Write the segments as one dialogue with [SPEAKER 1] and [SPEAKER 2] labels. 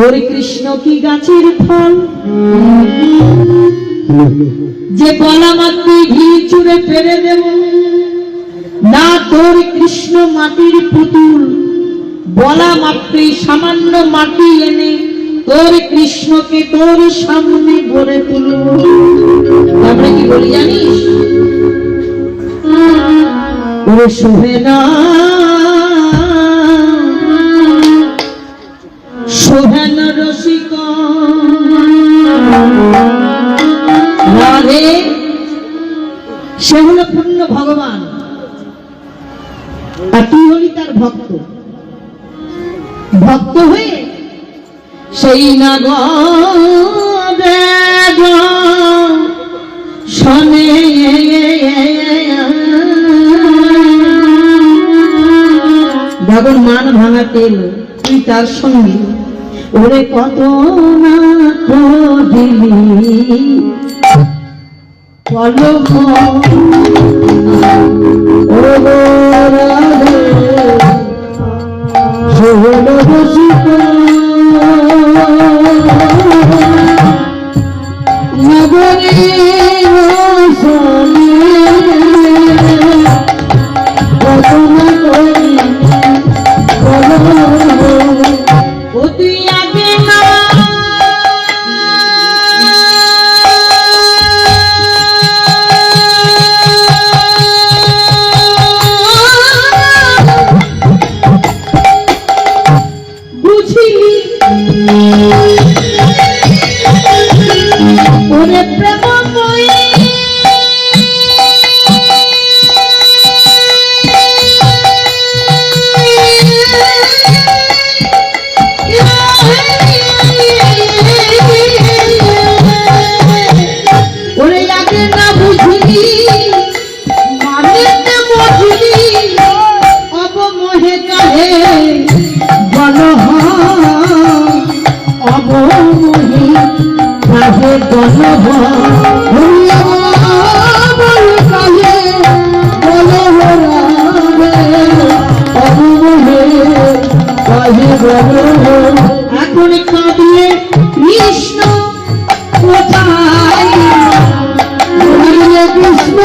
[SPEAKER 1] ওরে কৃষ্ণ কি গাছের ফল যে বলা মাত্রই ঘি চুড়ে ফেলে দেব না, তোর কৃষ্ণ মাটির পুতুল বলা মাত্রই সামান্য মাটি এনে তোর কৃষ্ণকে তোর সামনে গড়ে তুলব। আমরা কি বলি জানিস? ওরে শোভে না শোভেন রসিক রাধে, সে হলো পূর্ণ ভগবান আর তুই হলি তার ভক্ত। ভক্ত হয়ে সেই না শোনে ভগবান মান ভাঙাতে এলো তুই তার সঙ্গে ওরে কত না দিলি পলক এখন কাঁদিয়ে কৃষ্ণ কোথায়, কৃষ্ণ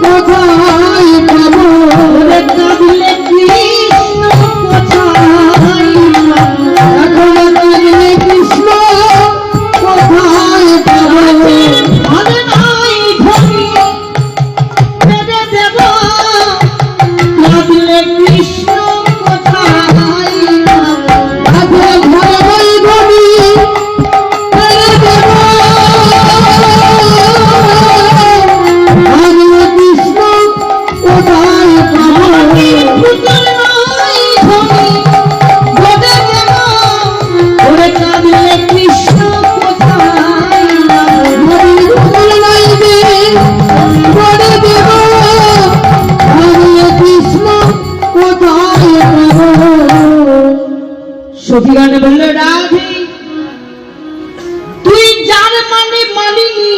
[SPEAKER 1] কোথায় পাবো, কাঁদিলে কৃষ্ণ কোথায়, এখন কাঁদিলে কৃষ্ণ কোথায় পাবো, মনে নাই ধরি ফেলে দেব, কাঁদিলে কৃষ্ণ সখীগণে বলল রাধে তুই যার মানে মালিনী,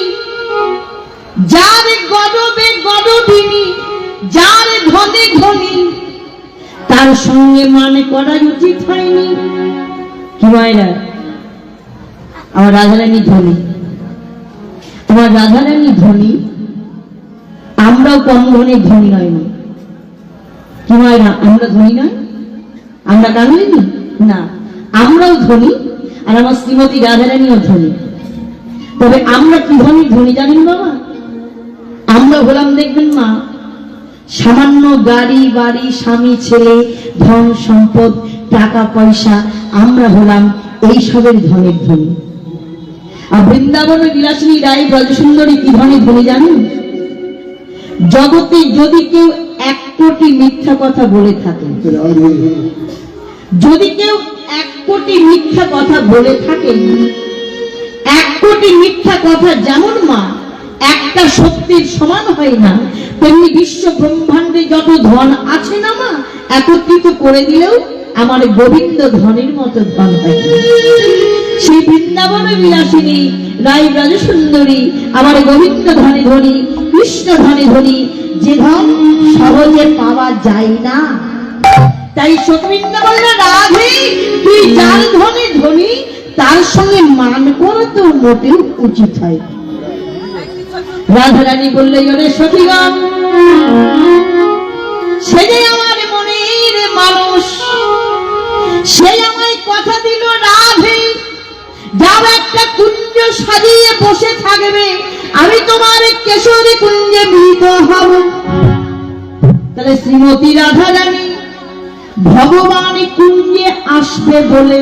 [SPEAKER 1] যার গরবে গরবিনী, যার ধনে ধনী, তার সঙ্গে মানে করা উচিত হয়নি। কি মায়েরা, আমার রাধারানী ধনী, তোমার রাধারানী ধনী, আমরাও কম ধনী ধনী নয় না। কি মায়েরা, আমরা ধনী নয়, আমরা কাঙালিনী না, আমরাও ধনী আর আমার শ্রীমতী রাধারানীও ধনী। তবে আমরা কি ধনী ধনী জানেন বাবা? আমরা হলাম দেখবেন মা সামান্য গাড়ি বাড়ি স্বামী ছেলে ধন সম্পদ টাকা পয়সা, আমরা হলাম এইসবের ধনের ধনী। আর বৃন্দাবন বিলাসিনী রায় ব্রজসুন্দরী কি ধনী ধনী জানেন? জগতে যদি কেউ 1 কোটি মিথ্যা কথা বলে থাকে, যদি কেউ 1 কোটি মিথ্যা কথা বলে থাকেন, 1 কোটি মিথ্যা কথা যেমন মা একটা সত্যের সমান হয় না, তেমনি বিশ্ব ব্রহ্মাণ্ডে যত ধন আছে না মা, একত্রিত করে দিলেও আমার গোবিন্দ ধনের মতো ধন হয় না। সেই বৃন্দাবন বিলাসিনী রায় ব্রজসুন্দরী আমার গোবিন্দ ধনে ধনী, কৃষ্ণ ধনে ধনী, যে ধন সহজে পাওয়া যায় না, তাই সতীবৃন্দ বললেন, রাধে তুই যার ধনে ধনী তার সঙ্গে মান করা তো মোটেও উচিত হয়। রাধারানী বললে, ওরে সখীগণ, সে যে আমার মনের মানুষ, সে আমায় কথা দিল, রাধে যাও একটা কুঞ্জ সাজিয়ে বসে থাকবে, আমি তোমার কেশরী কুঞ্জে মিলিত হব। তাহলে শ্রীমতী রাধারানী ভগবান কুঞ্জে আসবে বলে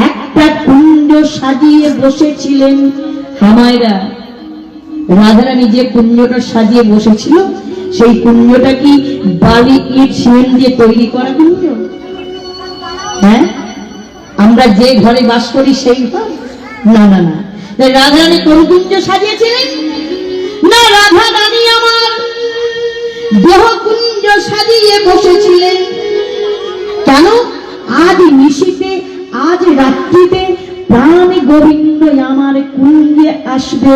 [SPEAKER 1] একটা কুঞ্জ সাজিয়ে বসেছিলেন। হামায়রা, রাধারানী যে কুঞ্জটা সাজিয়ে বসেছিল সেই কুঞ্জটা কি বালি ইট সিমেন্ট দিয়ে তৈরি করা কুঞ্জ? হ্যাঁ, আমরা যে ঘরে বাস করি সেই ঘর? না না না। রাধারানী কোন কুঞ্জ সাজিয়েছিলেন? না, রাধারানী আমার দেহ কুঞ্জ সাজিয়ে বসেছিলেন। কেন? আজ নিশীতে, আজ রাত্রিতে প্রাণ গোবিন্দ আমার কুঞ্জে আসবে,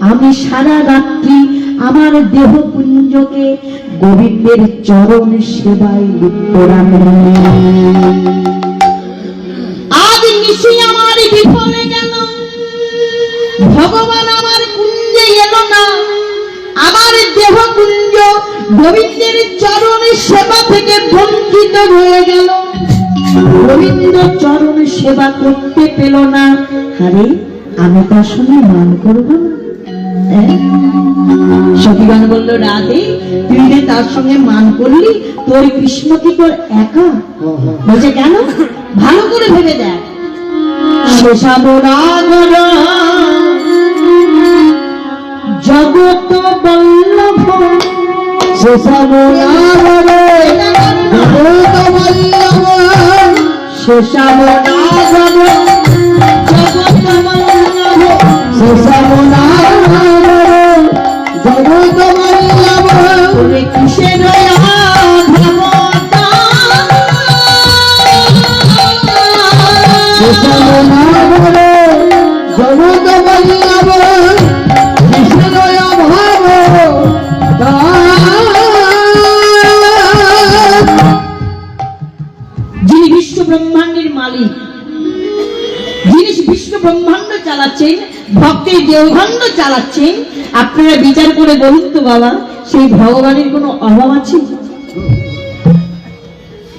[SPEAKER 1] আমি সারা রাত্রি আমার দেহ কুঞ্জকে গোবিন্দের চরণ সেবায় লিপ্ত রাখব। আজ নিশি আমার বিফলে গেল, ভগবান আমার কুঞ্জে এলো না, আমার দেহ কুঞ্জ গোবিন্দের চরণ সেবা থেকে বঞ্চিত হয়ে গেল, গোবিন্দ চরণ সেবা করতে পেল না। আরে আমি তার সঙ্গে মান করব না? সখীগণ বলল, রাধে তুই যে তার সঙ্গে মান করলি, তোর কৃষ্ণ কি তোর একা? বলছে কেন? ভালো করে ভেবে দেখ। শেষাবরাগর জগত বল্লভ, শেষাবরাগর জগত বল্লভ, শেষাবরাগর জগত বল্লভ, শেষাবরাগর জগত বল্লভ, কিসের শেষাবরাগর জগত বল্লভ, কিসের অভাব। যিনি বিশ্ব ব্রহ্মাণ্ডের মালিক, যিনি বিশ্ব ব্রহ্মাণ্ড চালাচ্ছেন, ভক্তের দেহভাণ্ড চালাচ্ছেন, আপনারা বিচার করে বলুন তো বাবা, সেই ভগবানের কোনো অভাব আছে?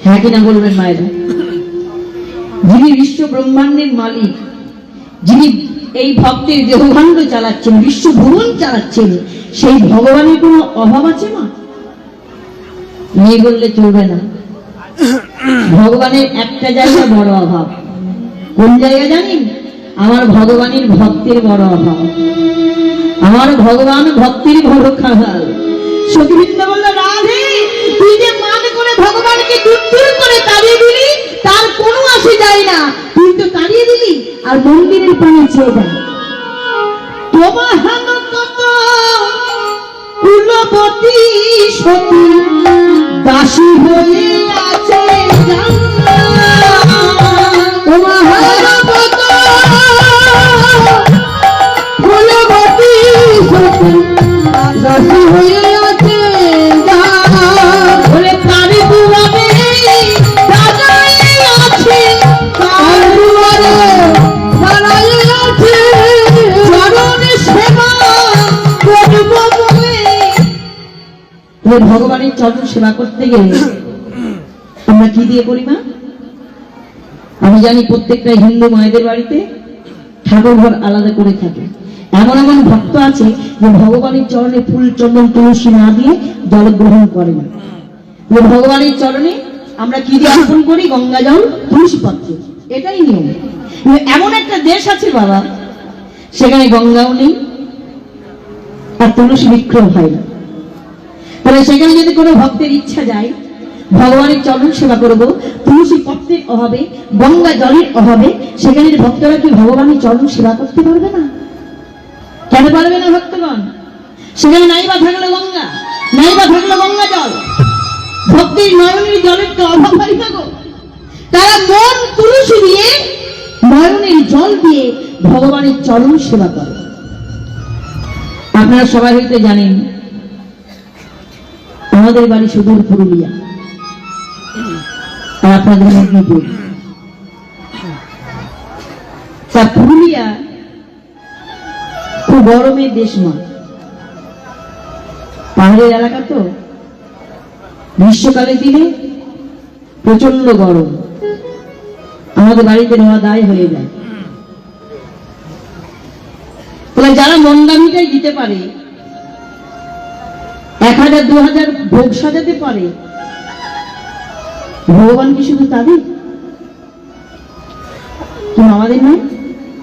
[SPEAKER 1] হ্যাঁ কিনা বলবেন মায়েরা? যিনি বিশ্ব ব্রহ্মাণ্ডের মালিক, যিনি এই ভক্তের দেহভাণ্ড চালাচ্ছেন, বিশ্ব ভুবন চালাচ্ছেন, সেই ভগবানের কোনো অভাব আছে মা? নেই বললে চলবে না। ভগবানের একটা জায়গা বড় অভাব। কোন জায়গা জানেন? আমার ভগবানের ভক্তের বড় অভাব। আমার ভগবান ভক্তির বড় খাগাল। সতীবৃন্দ বলল, রাধে তুই যে মান করে ভগবানকে দূর দূর করে তাড়িয়ে দিলি, তার কোনো আসে যায় না। তুই তো তাড়িয়ে দিলি আর মন্দিরের পানে চেয়ে দেয়। তোমার কত কুলবতী সতী দাসী হয়ে আছে, তোমার কত কুলবতী সতী দাসী হয়ে আছে, বলে তার দুয়ারে দাঁড়াই আছে, তার দুয়ারে দাঁড়াই আছে, চরণ সেবা করব বলে। ভগবানের চরণ সেবা করতে গেলে আমরা কি দিয়ে করি মা? আমি জানি প্রত্যেকটা হিন্দু মায়েদের বাড়িতে ঠাকুর ঘর আলাদা করে থাকে। এমন এমন ভক্ত আছে যে ভগবানের চরণে ফুল চন্দন তুলসী না দিয়ে জল গ্রহণ করে না। ভগবানের চরণে আমরা কি দিয়ে অর্পণ করি? গঙ্গা জল, তুলসী পত্র, এটাই নিয়ম। এমন একটা দেশ আছে বাবা, সেখানে গঙ্গাও নেই আর তুলসী বিক্রম হয় না। তাহলে সেখানে যদি কোনো ভক্তের ইচ্ছা যায় ভগবানের চরণ সেবা করবো, তুলসী পত্রের অভাবে, গঙ্গা জলের অভাবে, সেখানে ভক্তরা কি ভগবানের চরণ সেবা করতে পারবে না? কেন পারবে না ভক্তগণ? সেখানে নাইবা থাকলো গঙ্গা, নাইবা থাকলো গঙ্গা জল, ভক্তির নয়নের জলের তো অভাব হয় না গো। তারা মন তুলসী দিয়ে, নয়নের জল দিয়ে ভগবানের চরণ সেবা করে। আপনারা সবাই হইতে জানেন আমাদের বাড়ি সুদূর পুরুলিয়া। আর আপনাদের মেদিনীপুর। তা পুরুলিয়া খুব গরমের দেশ নয়, পাহাড়ের এলাকা তো, গ্রীষ্মকালের দিনে প্রচন্ড গরম, আমাদের বাড়িতে নেওয়া দায় হয়ে যায়। তাহলে যারা মন্দামিটাই দিতে পারে, 1000 2000 ভোগ সাজাতে পারে, ভগবান কি শুধু তাদের? তুমি আমাদের নয়?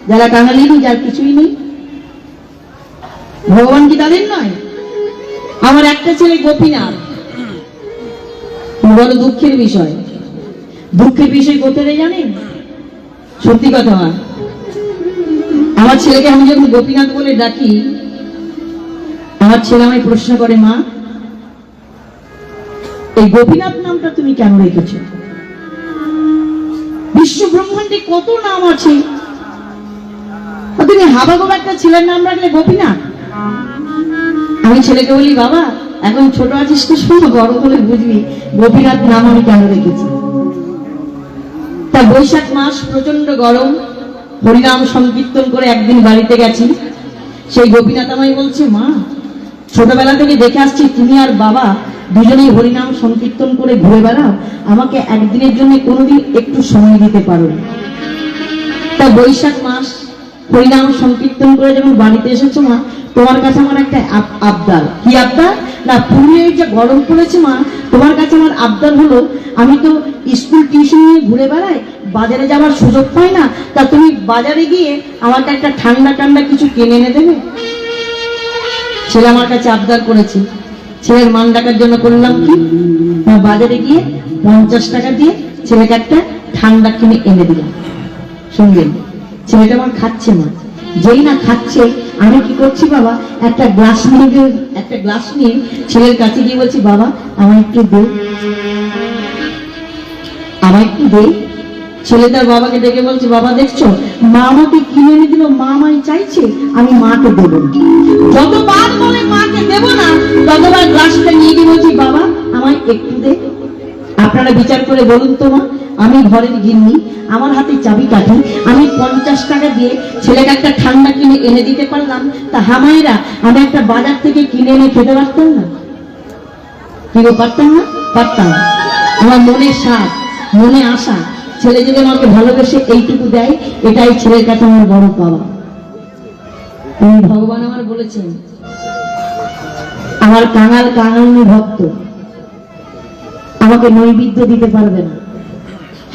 [SPEAKER 1] যারা কাঙালি নেই, যার কিছুই নেই, ভগবান কি তাদের নয়? আমার একটা ছেলে গোপীনাথ, বড় দুঃখের বিষয়। দুঃখের বিষয় কোথায় জানেন? সত্যি কথা, আমার ছেলেকে আমি যখন গোপীনাথ বলে ডাকি, আমার ছেলে আমায় প্রশ্ন করে, মা এই গোপীনাথ নামটা তুমি কেন রেখেছ? বিশ্ব ব্রহ্মাণ্ডে কত নাম আছে, তুমি হাবাগোবা একটা ছেলের নাম রাখলে গোপীনাথ? আমি ছেলেকে বলি, বাবা এখন ছোট আছিস তো, শুনো, বড় হলে বুঝবি গোপীনাথ নাম আমি কেন রেখেছি। তা বৈশাখ মাস, প্রচন্ড গরম, হরিনাম সংকীর্তন করে একদিন বাড়িতে গেছি। সেই গোপীনাথ আমায় বলছে, মা ছোটবেলা থেকে দেখে আসছি তুমি আর বাবা দুজনেই হরিনাম সংকীর্তন করে ঘুরে বেড়াও, আমাকে একদিনের জন্য কোনোদিন একটু সময় দিতে পারো? তা বৈশাখ মাস হরিনাম সংকীর্তন করে যখন বাড়িতে এসেছো মা, তোমার কাছে আমার একটা আবদার। কি আবদার? না, পুরুলিয়ায় যে গরম পড়েছে মা, তোমার কাছে আমার আবদার হলো, আমি তো স্কুল টিউশন নিয়ে ঘুরে বেড়াই, বাজারে যাওয়ার সুযোগ পাই না, তা তুমি বাজারে গিয়ে আমাকে একটা ঠান্ডা ঠান্ডা কিছু কিনে এনে দেবে। ছেলে আমার কাছে আবদার করেছে, ছেলের মান ডাকার জন্য করলাম কি, বাজারে গিয়ে 50 টাকা দিয়ে ছেলেকে একটা ঠান্ডা কিনে এনে দিলাম। শুনলেন, ছেলেটা আমার খাচ্ছে মা, যেই না খাচ্ছে আমি কি করছি বাবা, একটা গ্লাস নিয়ে ছেলের কাছে গিয়ে বলছি, বাবা আমায় একটু দে, আমায় একটু দে। ছেলে তার বাবাকে ডেকে বলছে, বাবা দেখছো মা আমাকে কিনে এনে দিল, মা আমায় চাইছে, আমি মাকে দেবো না। যতবার বলে মাকে দেবো না, ততবার গ্লাসটা নিয়ে গিয়ে বলছি, বাবা আমায় একটু দে। আপনারা বিচার করে বলুন তো মা, আমি ঘরের গিন্নি, আমার হাতে চাবি কাঠি, আমি 50 টাকা দিয়ে ছেলেকে একটা ঠান্ডা কিনে এনে দিতে পারলাম, তা হামাইরা আমি একটা বাজার থেকে কিনে এনে খেতে পারতাম না? কি গো, পারতাম না? পারতাম। আমার মনের স্বাদ, মনে আশা, ছেলে যদি আমাকে ভালোবেসে এইটুকু দেয়, এটাই ছেলের কাছে আমার বড় পাওয়া। ভগবান আমার বলেছেন, আমার কাঙালি ভক্ত আমাকে নৈবেদ্য দিতে পারবে না,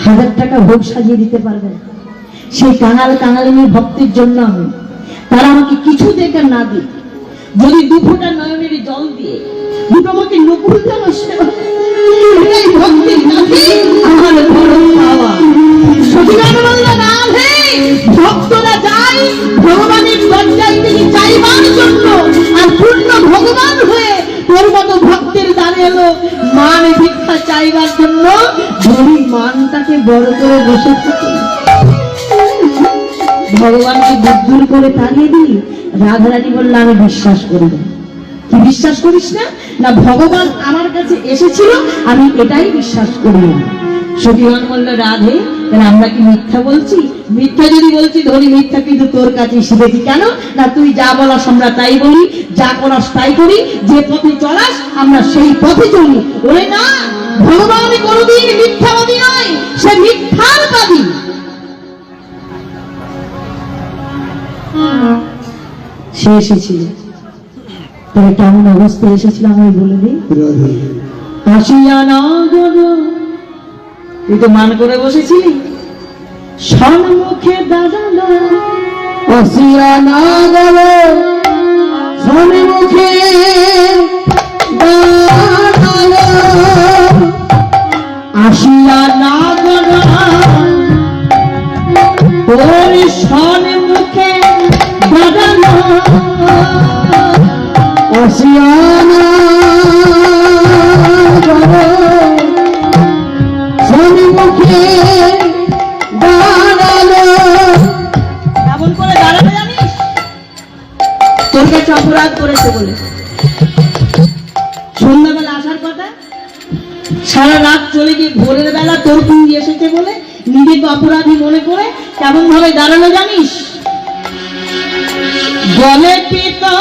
[SPEAKER 1] 1000 টাকা ভোগ সাজিয়ে দিতে পারবে না। সেই কাঙালিনী ভক্তের জন্য আমি, তারা আমাকে কিছু দেখে না দিই, যদি 2 ফোঁটা নয়নের জল দিয়ে দুটো আমাকে নকুল দেওয়া, এটাই ভক্তির কাছে আমার বড় পাওয়া। ভক্তরা যায় ভগবানের দরজায় থেকে চাইবার জন্য, আর পূর্ণ ভগবান হয়ে তোর মতো ভক্তের দ্বারে এলো মান ভিক্ষা চাইবার জন্য, ধরি মানটাকে বড় করে বসে থাকে। ভগবানকে বুদ্ধুর করে তাড়িয়ে দিই। রাধারানী বললো, আমি বিশ্বাস করি না। কি বিশ্বাস করিস না? না, ভগবান আমার কাছে এসেছিল, আমি এটাই বিশ্বাস করি না। সতীমান বলল, রাধে তাহলে আমরা কি মিথ্যা বলছি? মিথ্যা যদি বলছি ধরি, মিথ্যা কিন্তু তোর কাছে শিখেছি। কেন না, তুই যা বলাস আমরা তাই বলি, যা করাস তাই করি, যে পথে চলাস আমরা সেই পথে চলি। ওরে না, ভগবান কোনদিন মিথ্যাবাদী নয়, সে মিথ্যার বাদী। সে এসেছিল, তবে কেমন অবস্থায় এসেছিল আমি বলে দিই। আসিয়া না গো, তুই তো মান করে বসেছিলি, সম্মুখে দাঁড়ালো। আসিয়া না গো, সম্মুখে দাঁড়ালো, আসিয়া না গো, তোর সম্মুখে দাঁড়ালো, আসিয়া না গো, সম্মুখে দাঁড়ালো। কেমন করে দাঁড়াবে জানিস? তোর কাছে অপরাধ করেছে বলে। সন্ধ্যাবেলা আসার কথা, সারা রাত চলে গিয়ে ভোরের বেলা তোর কুঞ্জি এসেছে বলে নিজেকে অপরাধী মনে করে কেমন ভাবে দাঁড়ালো জানিস? বলে পিতা